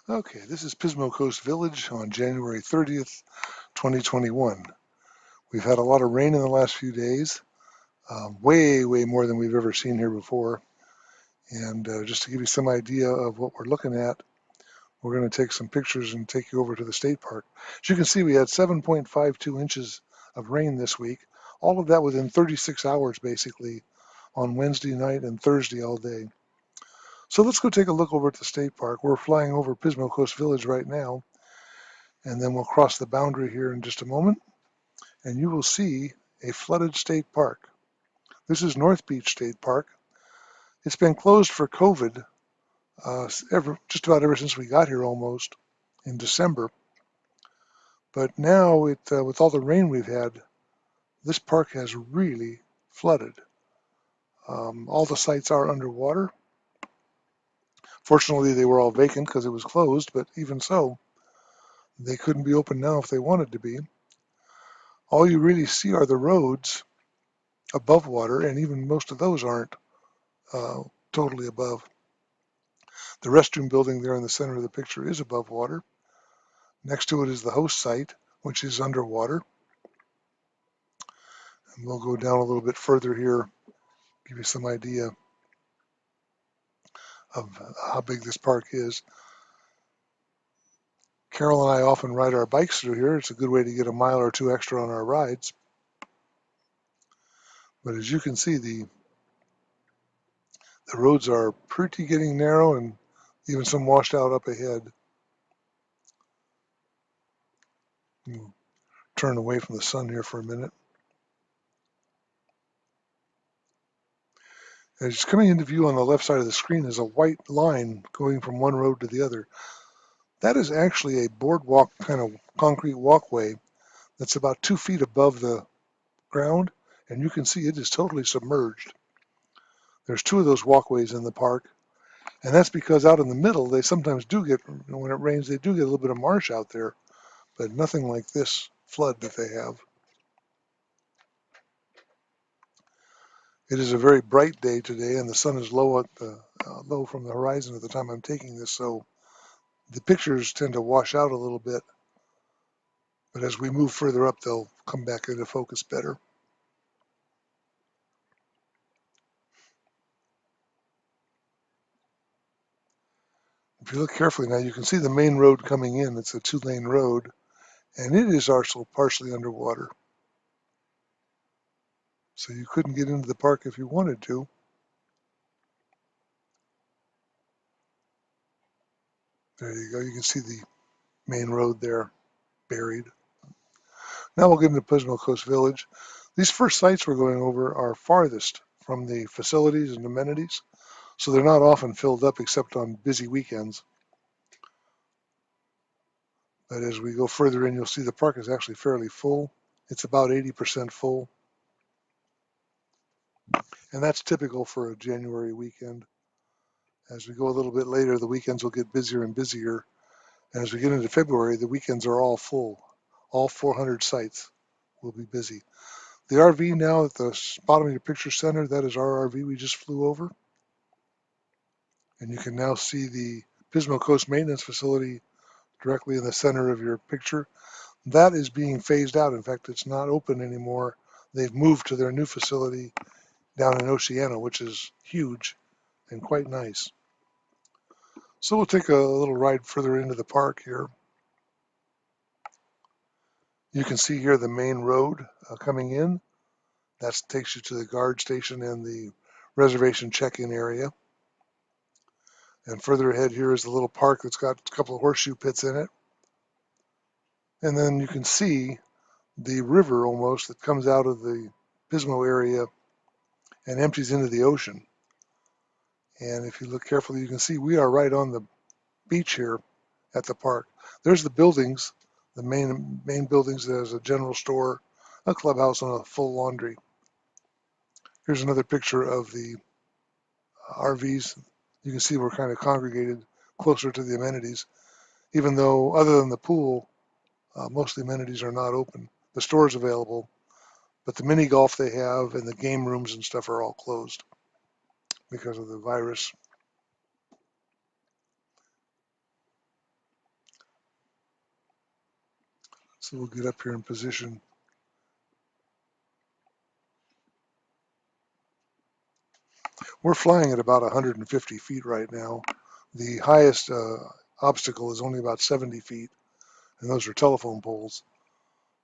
Okay, this is Pismo Coast Village on January 30th, 2021. We've had a lot of rain in the last few days, way more than we've ever seen here before. And just to give you some idea of what we're looking at, we're going to take some pictures and take you over to the state park. As you can see, we had 7.52 inches of rain this week, all of that within 36 hours basically on Wednesday night and Thursday all day. So let's go take a look over at the state park. We're flying over Pismo Coast Village right now, and then we'll cross the boundary here in just a moment, and you will see a flooded state park. This is North Beach State Park. It's been closed for COVID just about ever since we got here almost in December. But now with all the rain we've had, this park has really flooded. All the sites are underwater. Fortunately, they were all vacant because it was closed, but even so, they couldn't be open now if they wanted to be. All you really see are the roads above water, and even most of those aren't uh, totally above. The restroom building there in the center of the picture is above water. Next to it is the host site, which is underwater. And we'll go down a little bit further here, give you some idea of how big this park is. Carol and I often ride our bikes through here. It's a good way to get a mile or two extra on our rides. But as you can see, the roads are pretty getting narrow and even some washed out up ahead. We'll turn away from the sun here for a minute. As coming into view on the left side of the screen is a white line going from one road to the other. That is actually a boardwalk kind of concrete walkway that's about 2 feet above the ground, and you can see it is totally submerged. There's two of those walkways in the park, and that's because out in the middle, they sometimes do get, when it rains, they do get a little bit of marsh out there, but nothing like this flood that they have. It is a very bright day today, and the sun is low from the horizon at the time I'm taking this, so the pictures tend to wash out a little bit, but as we move further up, they'll come back into focus better. If you look carefully now, you can see the main road coming in. It's a two-lane road, and it is also partially underwater. So you couldn't get into the park if you wanted to. There you go. You can see the main road there buried. Now we'll get into Pismo Coast Village. These first sites we're going over are farthest from the facilities and amenities, so they're not often filled up except on busy weekends. But as we go further in, you'll see the park is actually fairly full. It's about 80% full, and that's typical for a January weekend. As we go a little bit later, the weekends will get busier and busier. And as we get into February, the weekends are all full. All 400 sites will be busy. The RV now at the bottom of your picture center, that is our RV we just flew over. And you can now see the Pismo Coast Maintenance Facility directly in the center of your picture. That is being phased out. In fact, it's not open anymore. They've moved to their new facility down in Oceana, which is huge and quite nice. So we'll take a little ride further into the park here. You can see here the main road coming in. That takes you to the guard station and the reservation check-in area. And further ahead here is the little park that's got a couple of horseshoe pits in it. And then you can see the river almost that comes out of the Pismo area and empties into the ocean. And if you look carefully, you can see we are right on the beach here at the park. There's the buildings, the main buildings. There's a general store, a clubhouse, and a full laundry. Here's another picture of the RVs. You can see we're kind of congregated closer to the amenities, even though other than the pool, most of the amenities are not open. The store's available, but the mini golf they have and the game rooms and stuff are all closed because of the virus. So we'll get up here in position. We're flying at about 150 feet right now. The highest obstacle is only about 70 feet, and those are telephone poles.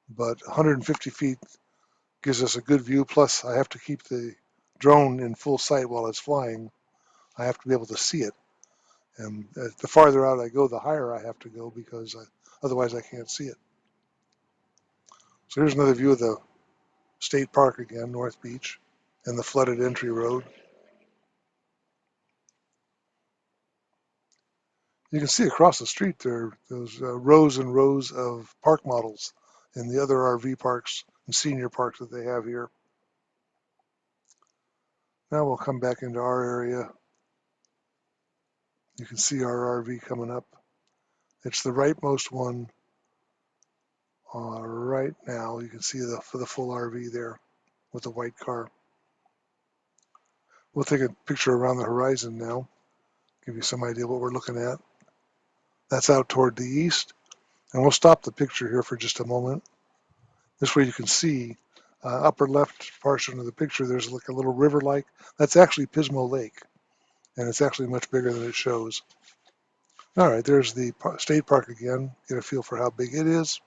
But 150 feet gives us a good view. Plus, I have to keep the drone in full sight while it's flying. I have to be able to see it. And the farther out I go, the higher I have to go because otherwise I can't see it. So here's another view of the state park again, North Beach, and the flooded entry road. You can see across the street there are those rows and rows of park models in the other RV parks and senior parks that they have here. Now we'll come back into our area. You can see our RV coming up. It's the rightmost one right now. You can see for the full RV there with the white car. We'll take a picture around the horizon now, give you some idea what we're looking at. That's out toward the east. And we'll stop the picture here for just a moment. This way you can see upper left portion of the picture, there's like a little river-like. That's actually Pismo Lake, and it's actually much bigger than it shows. All right, there's the state park again. Get a feel for how big it is.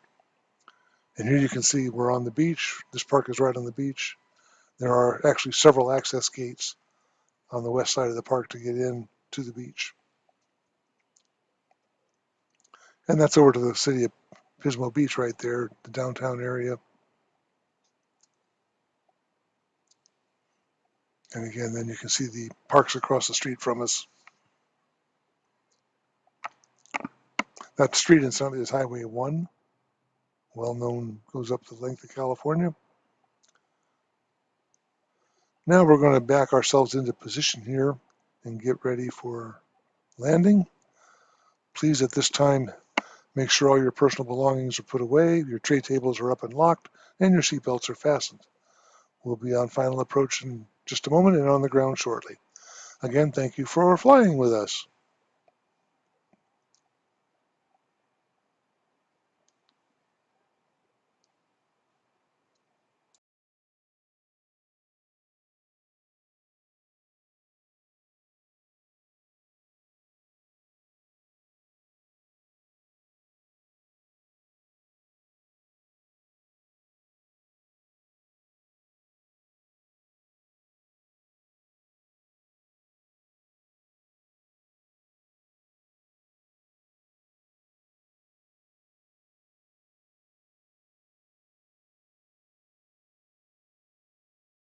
And here you can see we're on the beach. This park is right on the beach. There are actually several access gates on the west side of the park to get in to the beach. And that's over to the city of Pismo Beach right there, the downtown area. And again, then you can see the parks across the street from us. That street in front is Highway 1, well known, goes up the length of California. Now we're going to back ourselves into position here and get ready for landing. Please at this time make sure all your personal belongings are put away, your tray tables are up and locked, and your seatbelts are fastened. We'll be on final approach in just a moment and on the ground shortly. Again, thank you for flying with us.